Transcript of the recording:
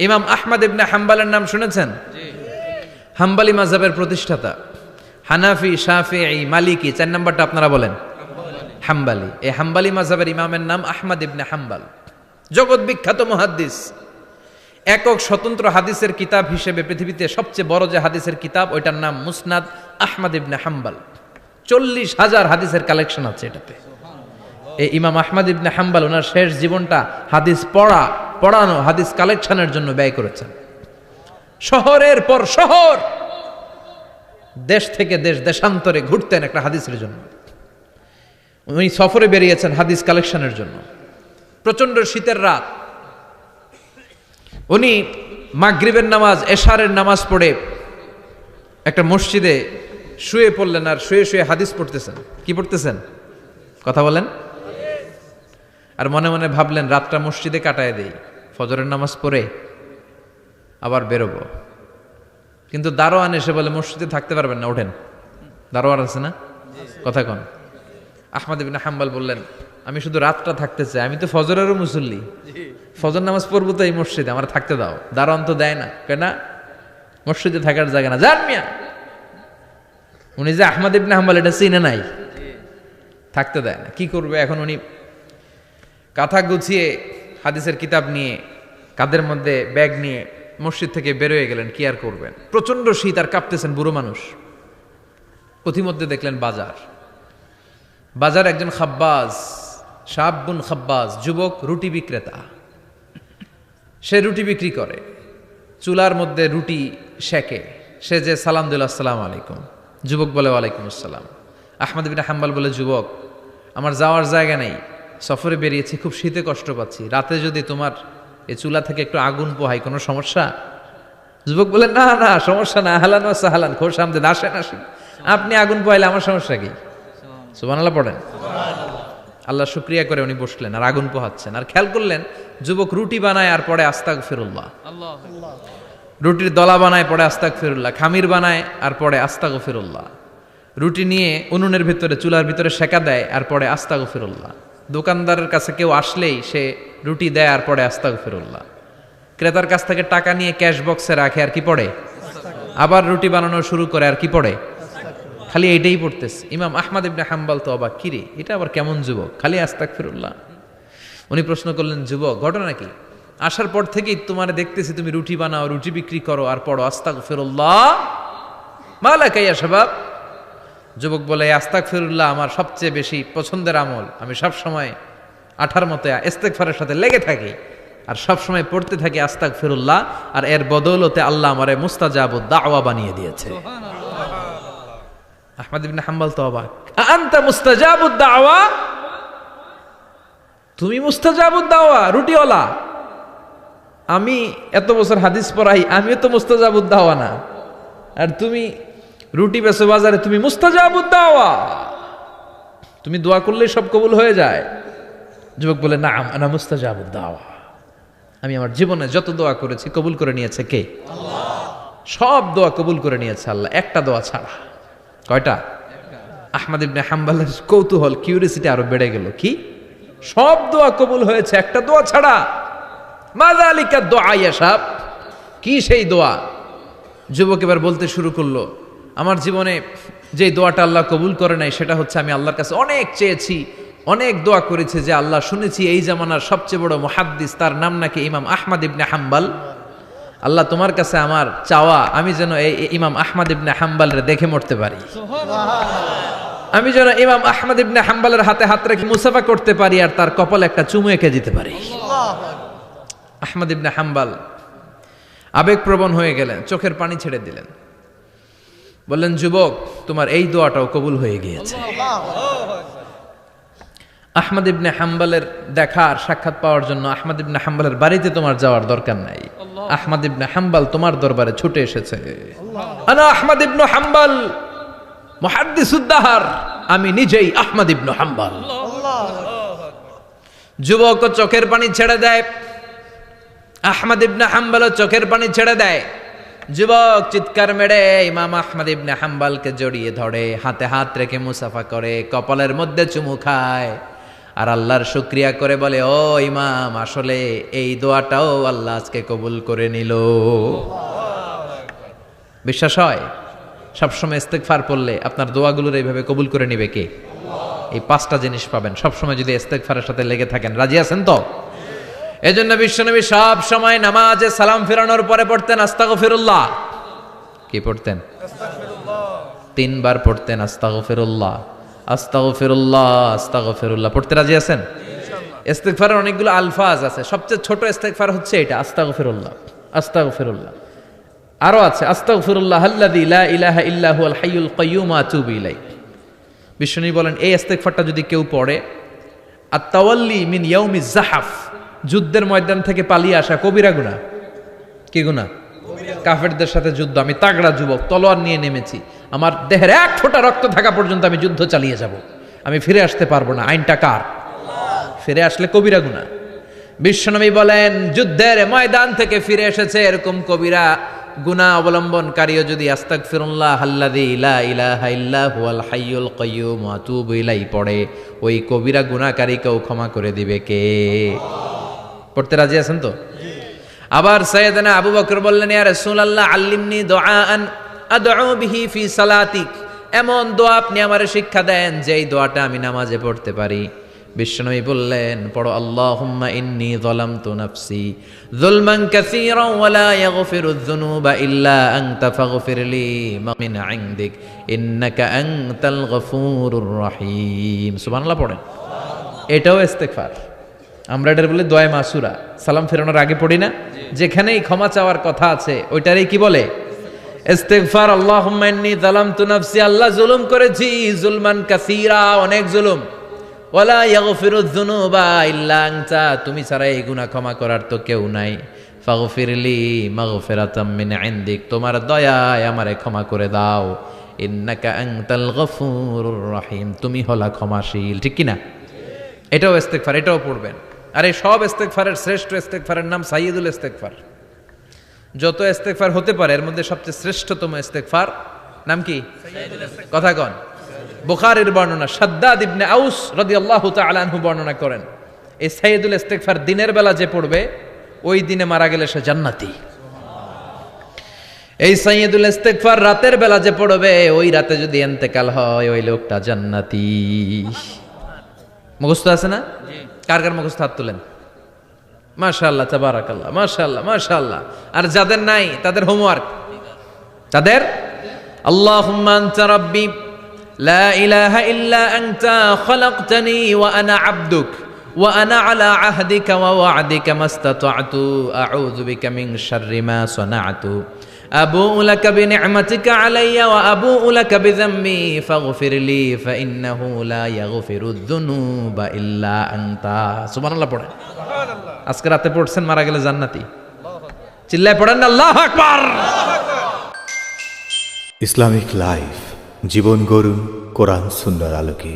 ইমাম আহমদ ইবনে হাম্বালের নাম শুনেছেন? হাম্বালি মাযহাবের প্রতিষ্ঠাতা। হানাফি, শাফিঈ, মালিকি, 4 নাম্বারটা আপনারা বলেন। হাম্বালি। এই হাম্বালি মাযহাবের ইমামের নাম আহমদ ইবনে হাম্বাল। জগৎ বিখ্যাত মুহাদ্দিস। একক স্বতন্ত্র হাদিসের কিতাব হিসেবে পৃথিবীতে সবচেয়ে বড় যে হাদিসের কিতাব, ওইটার নাম মুসনাদ আহমদ ইবনে হাম্বাল। 40,000 হাদিসের কালেকশন আছে এটাতে। এই ইমাম আহমদ ইবনে হাম্বাল ওনার শেষ জীবনটা হাদিস পড়ানো, হাদিস কালেকশনের জন্য ব্যয় করেছেন। শহরের পর শহর, দেশ থেকে দেশ, দেশান্তরে ঘুরতেন একটা হাদিসের জন্য। উনি সফরে বেরিয়েছেন হাদিস কালেকশনের জন্য। প্রচন্ড শীতের রাত, উনি মাগরিবের নামাজ, এশারের নামাজ পড়ে একটা মসজিদে শুয়ে পড়লেন, আর শুয়ে শুয়ে হাদিস পড়তেছেন। কি পড়তেছেন? কথা বলেন। আর মনে মনে ভাবলেন রাতটা মসজিদে কাটায় দেই, ফজরের নামাজ পড়ে আবার বেরোবো। কিন্তু দারোয়ান এসে বলে মসজিদে থাকতে পারবেন না, ওঠেন। দারোয়ান আছে না? কথা কন। আহমদ ইবনে হাম্বাল বললেন, আমি শুধু রাতটা থাকতে চাই, আমি তো ফজরেরও মুসল্লি, ফজর নামাজ পড়বো তো এই মসজিদে, আমার থাকতে দাও। দারোয়ান তো দেয় না, কেনা মসজিদে থাকার জায়গা না, যান মিয়া। উনি যে আহমদ ইবনে হাম্বাল এটা চিনে নাই, থাকতে দেয় না। কি করবে এখন? উনি কাঁথা গুছিয়ে হাদিসের কিতাব নিয়ে কাঁধের মধ্যে ব্যাগ নিয়ে মসজিদ থেকে বেরোয় গেলেন। কি আর করবেন, প্রচন্ড শীত, আর কাঁপতেছেন, বুড়ো মানুষ। পথিমধ্যে দেখলেন বাজার একজন খাব্বাজ, শাবুন খাব্বাজ, যুবক রুটি বিক্রেতা। সে রুটি বিক্রি করে, চুলার মধ্যে রুটি সেকে। সে যে সালাম দিল, আসসালামু আলাইকুম। যুবক বলে, ওয়ালাইকুম আসসালাম। আহমদ ইবনে হাম্বাল বলে, যুবক আমার যাওয়ার জায়গা নেই, সফরে বেরিয়েছি, খুব শীতে কষ্ট পাচ্ছি, রাতে যদি তোমার এই চুলা থেকে একটু আগুন পোহাই কোনো সমস্যা? যুবক বলে, না না সমস্যা না, আহলান ওয়া সাহলান, খোশ আমদেদ, আসেন আসেন, আপনি আগুন পোহাইলে আমার সমস্যা কি? সুবহানাল্লাহ পড়েন। আল্লাহ শুকরিয়া করে উনি বসলেন আর আগুন পোহাচ্ছেন। আর খেয়াল করলেন যুবক রুটি বানায় আর পড়ে আস্তাগফিরুল্লাহ। রুটির দলা বানায়, পড়ে আস্তাগফিরুল্লাহ। খামির বানায় আর পড়ে আস্তাগফিরুল্লাহ। রুটি নিয়ে উনুনের ভিতরে, চুলার ভিতরে সেকা দেয় আর পড়ে আস্তাগফিরুল্লাহ। দোকানদারের কাছে কেউ আসলেই সে রুটি দেয় আর পড়ে আস্তাগফিরুল্লাহ। ক্রেতার কাছ থেকে টাকা নিয়ে ক্যাশ বক্সে রাখে আর কি পড়ে? আবার রুটি বানানো শুরু করে আর কি পড়ে? খালি এইটাই পড়তেছে। ইমাম আহমদ ইবনে হাম্বাল তো অবাক, কিরে এটা আবার কেমন যুবক, খালি আস্তাগফিরুল্লাহ। উনি প্রশ্ন করলেন, যুবক ঘটনা কি? আসার পর থেকেই তোমার দেখতেছি তুমি রুটি বানাও, রুটি বিক্রি করো আর পড়ো আস্তাগফিরুল্লাহ, মালাকা ইয়া শাবাব। যুবক বলে, আস্তাগফিরুল্লাহ আমার সবচেয়ে বেশি পছন্দের আমল, আমি সব সময় আঠার মতো ইস্তেগফারের সাথে লেগে থাকি আর সব সময় পড়তে থাকি আস্তাগফিরুল্লাহ, আর এর বদৌলতে আল্লাহ আমারে মুস্তাজাবুদ দাওয়া বানিয়ে দিয়েছে। আহমদ ইবনে হাম্বাল তো অবাক, আনতা মুস্তাজাবুদ দাওয়া, তুমি মুস্তাজাবুদ দাওয়া, রুটিওয়ালা। আমি এত বছর হাদিস পড়াই, আমিও তো মুস্তাজাবুদ দাওয়া না, আর তুমি রুটি বেচো বাজারে, তুমি মুস্তাজাবুদ দাওয়া, তুমি দোয়া করলেই সব কবুল হয়ে যায়। যুবক বলে, না আনা মুস্তাজাবুদ দাওয়া, আমি আমার জীবনে যত দোয়া করেছি কবুল করে নিয়েছে কে? আল্লাহ। সব দোয়া কবুল করে নিয়েছে আল্লাহ, একটা দোয়া ছাড়া। কয়টা? আহমদ ইবনে হাম্বালের কৌতূহল, কিউরিয়াসিটি আরো বেড়ে গেল। কি? সব দোয়া কবুল হয়েছে, একটা দোয়া ছাড়া। মাযালিকা দোয়া ইয়া শাব, কি সেই দোয়া? যুবক এবার বলতে শুরু করলো, আমার জীবনে যে দোয়াটা আল্লাহ কবুল করে নাই সেটা হচ্ছে আমি আল্লাহর কাছে অনেক চেয়েছি, অনেক দোয়া করেছে যে আল্লাহ, শুনেছি এই জামানার সবচেয়ে বড় মুহাদ্দিস, তার নাম নাকি ইমাম আহমদ ইবনে হাম্বাল। আল্লাহ তোমার কাছে আমার চাওয়া, আমি যেন এই ইমাম আহমদ ইবনে হাম্বালের দেখে মরতে পারি, আমি যেন ইমাম আহমদ ইবনে হাম্বালের হাতে হাত রেখে মুসাফা করতে পারি আর তার কপালে একটা চুমু এঁকে দিতে পারি। আহমদ ইবনে হাম্বাল আবেগপ্রবণ হয়ে গেলেন, চোখের পানি ছেড়ে দিলেন, বললেন, যুবক তোমার এই দোয়াটাও কবুল হয়ে গিয়েছে। আহমদ ইবনে হাম্বালের দেখার সাক্ষাৎ পাওয়ার জন্য আহমদ ইবনে হাম্বালের বাড়িতে তোমার যাওয়ার দরকার নাই, আহমদ ইবনে হাম্বাল তোমার দরবারে ছুটে এসেছে। আনা আহমদ ইবনে হাম্বাল মুহাদ্দিসুদ দাহর, আমি নিজেই আহমদ ইবনে হাম্বাল। যুবক চোখের পানি ছেড়ে দেয়, আহমদ ইবনে হাম্বালও চোখের পানি ছেড়ে দেয়। যুবক চিৎকার মেরে ইমাম আহমদ ইবনে হাম্বালকে জড়িয়ে ধরে, হাতে হাত রেখে মুসাফা করে, কপালের মধ্যে চুমু খায়। আর আল্লাহর শুকরিয়া করে বলে, ও ইমাম, আসলে এই দোয়াটাও আল্লাহ আজকে কবুল করে নিল। বিশ্বাস হয়? সবসময় ইস্তেগফার পড়লে আপনার দোয়াগুলোর এইভাবে কবুল করে নিবে কে? এই 5টা জিনিস পাবেন সবসময় যদি ইস্তেগফারের সাথে লেগে থাকেন। রাজি আছেন তো? এজন্য বিশ্বনবী সব সময় নামাজে সালাম ফেরানোর পরে পড়তেন আস্তাগফিরুল্লাহ। কি পড়তেন? 3 বার পড়তেন আস্তাগফিরুল্লাহ, আস্তাগফিরুল্লাহ, আস্তাগফিরুল্লাহ। পড়তে রাজি আছেন? ইস্তেগফারের অনেকগুলো আলফাজ আছে, সবচেয়ে ছোট ইস্তেগফার হচ্ছে এটা, আস্তাগফিরুল্লাহ, আস্তাগফিরুল্লাহ। আরো আছে আস্তাগফিরুল্লাহ আল্লাযী লা ইলাহা ইল্লা হুয়াল হাইয়ুল কাইয়্যুম ওয়া আতুবু ইলাইহি। বিষ্ণু বলেন এই ইস্তেগফারটা যদি কেউ পড়ে, আত-তাওয়াল্লি মিন ইয়াউমিজ জাহাফ, যুদ্ধের ময়দান থেকে পালিয়ে আসা কবিরা গুনাহ। কি গুনাহ? কাফেরদের সাথে যুদ্ধ, আমি তাগড়া যুবক, তলোয়ার নিয়ে নেমেছি, আমার দেহের 1 ফোঁটা রক্ত থাকা পর্যন্ত আমি যুদ্ধ চালিয়ে যাব, আমি ফিরে আসতে পারবো না, আইনটা কার? ফিরে আসলে কবিরা গুনাহ। বিশ্বনবী বলেন যুদ্ধের ময়দান থেকে ফিরে এসেছে এরকম কবিরা গুনাহ অবলম্বনকারীও যদি আস্তাগফিরুল্লাহ আল্লাযী লা ইলাহা ইল্লা হুয়াল হাইয়ুল কাইয়্যুম ওয়া আতুবু ইলাইহি পড়ে, ওই কবিরা গুনাহকারীকেও ক্ষমা করে দিবে কে? পড়তে রাজি আছেন তো? আবার সাইয়েদনা আবু বকর বললেন, ইয়া রাসূলুল্লাহ আল্লিমনি দুআআন আদউ বিহি ফি সালাতিক, এমন দোয়া আপনি আমারে শিক্ষা দেন যে এই দোয়াটা আমি নামাজে পড়তে পারি। বিশ্বনবী বললেন, পড়ো আল্লাহুম্মা ইন্নী যালামতু নাফসি যুলমান কাসীরান ওয়া লা ইয়াগফিরুয যুনুবা ইল্লা আনতা ফাগফিরলি মিন ইনদিক ইন্নাকা আনতাল গফুরুর রহিম। সুবহানাল্লাহ পড়েন। এটাও ইস্তেগফার। আমরা এটার বলে দোয়া মাসুরা, সালাম ফেরানোর আগে পড়ি না? যেখানেই ক্ষমা চাওয়ার কথা আছে ওইটারই কি বলে? ইস্তেগফার। আল্লাহুম্মা ইন্নী যালামতু নাফসি, আল্লাহ জুলুম করেছি, যুলমান কাসীরা, অনেক জুলুম, ওয়ালা ইয়াগফিরুয যুনুবা ইল্লা আনতা, তুমি ছাড়া এই গুনাহ ক্ষমা করার তো কেউ নাই। ফাগফিরলি মাগফিরাতাম মিন ইনদিক, তোমার দয়ায় আমারে ক্ষমা করে দাও। ইন্নাকা আনতাল গফুরুর রহিম, তুমি হলা ক্ষমাশীল। ঠিক কি না? এটাও ইস্তেগফার, এটাও পড়বেন। আর এই সব ইস্তেগফারের শ্রেষ্ঠ ইস্তেগফারের নাম সাইয়্যিদুল ইস্তেগফার। যত ইস্তেগফার হতে পারে এর মধ্যে সবচেয়ে শ্রেষ্ঠতম ইস্তেগফার নাম কি? কথা কন। বুখারীর বর্ণনা, শাদ্দাদ ইবনে আউস রাদিয়াল্লাহু তাআলা আনহু বর্ণনা করেন, এই সাইয়্যিদুল ইস্তেগফার দিনের বেলা যে পড়বে ওই দিনে মারা গেলে সে জান্নাতি। এই সাইয়্যিদুল ইস্তেগফার রাতের বেলা যে পড়বে ওই রাতে যদি ইন্তেকাল হয় ওই লোকটা জান্নাতি। মুখস্থ আছে না? কার কার মুখস্থ? হাত তুলেন। মাশাআল্লাহ, তাবারাকাল্লাহ, মাশাআল্লাহ, মাশাআল্লাহ। আর যাদের নাই তাদের হোমওয়ার্ক, তাদের আল্লাহুম্মা আনতা রাব্বি লা ইলাহা ইল্লা আনতা খালাকতানি ওয়া আনা আবদুক ওয়া আনা আলা আহদিকা ওয়া ওয়া'দিকা মাস্তাতা'তু আউযু বিকা মিন শাররি মা সানা'তু আবুউ লাকা বিনি'মাতিকা আলাইয়া ওয়া আবুউ লাকা বিযামবি ফাগফিরলি ফাইন্নাহু লা ইয়াগফিরুয যুনুবা ইল্লা আনতা। সুবহানাল্লাহ পড়েন। আজকে রাতে পড়ছেন, মারা গেলে জান্নাতি। চিল্লায় পড়েন না আল্লাহু আকবার। ইসলামিক লাইফ, জীবন গড়ুন কোরআন সুন্নাহর আলোকে।